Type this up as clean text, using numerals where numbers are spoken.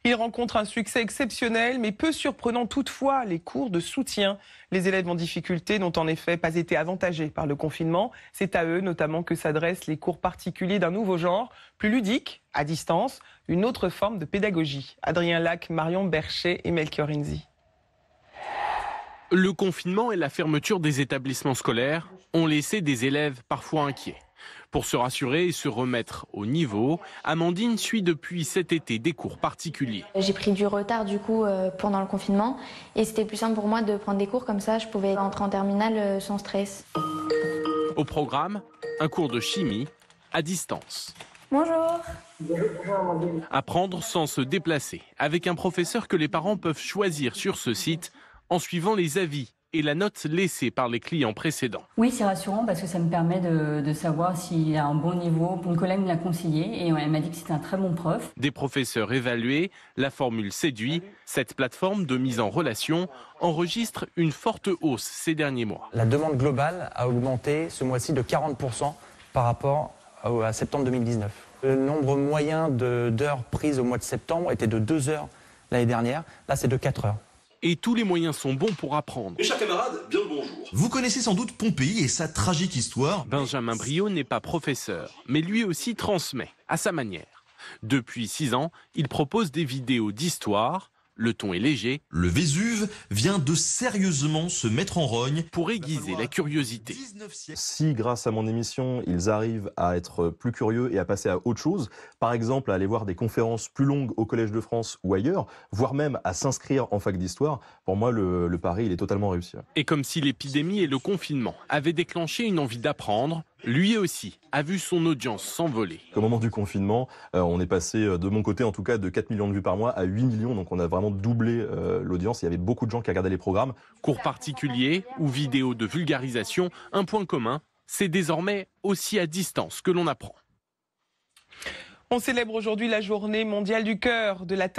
Il rencontre un succès exceptionnel, mais peu surprenant toutefois, les cours de soutien. Les élèves en difficulté n'ont en effet pas été avantagés par le confinement. C'est à eux notamment que s'adressent les cours particuliers d'un nouveau genre, plus ludique, à distance, une autre forme de pédagogie. Adrien Lac, Marion Bercher et Melchior Rinzi. Le confinement et la fermeture des établissements scolaires ont laissé des élèves parfois inquiets. Pour se rassurer et se remettre au niveau, Amandine suit depuis cet été des cours particuliers. J'ai pris du retard du coup pendant le confinement et c'était plus simple pour moi de prendre des cours comme ça, je pouvais entrer en terminale sans stress. Au programme, un cours de chimie à distance. Bonjour. Apprendre sans se déplacer, avec un professeur que les parents peuvent choisir sur ce site en suivant les avis et la note laissée par les clients précédents. Oui, c'est rassurant parce que ça me permet de savoir s'il a un bon niveau. Une collègue me l'a conseillé et elle m'a dit que c'était un très bon prof. Des professeurs évalués, la formule séduit. Cette plateforme de mise en relation enregistre une forte hausse ces derniers mois. La demande globale a augmenté ce mois-ci de 40% par rapport à septembre 2019. Le nombre moyen d'heures prises au mois de septembre était de 2 heures l'année dernière. Là, c'est de 4 heures. Et tous les moyens sont bons pour apprendre. Mes chers camarades, bien le bonjour. Vous connaissez sans doute Pompéi et sa tragique histoire. Benjamin Briot n'est pas professeur, mais lui aussi transmet, à sa manière. Depuis 6 ans, il propose des vidéos d'histoire. Le ton est léger. Le Vésuve vient de sérieusement se mettre en rogne pour aiguiser la curiosité. Si, grâce à mon émission, ils arrivent à être plus curieux et à passer à autre chose, par exemple à aller voir des conférences plus longues au Collège de France ou ailleurs, voire même à s'inscrire en fac d'histoire, pour moi, le pari, il est totalement réussi. Et comme si l'épidémie et le confinement avaient déclenché une envie d'apprendre, lui aussi a vu son audience s'envoler. Au moment du confinement, on est passé, de mon côté en tout cas, de 4 millions de vues par mois à 8 millions. Donc on a vraiment doublé l'audience. Il y avait beaucoup de gens qui regardaient les programmes. Cours particuliers ou vidéos de vulgarisation, un point commun, c'est désormais aussi à distance que l'on apprend. On célèbre aujourd'hui la journée mondiale du cœur, de la taille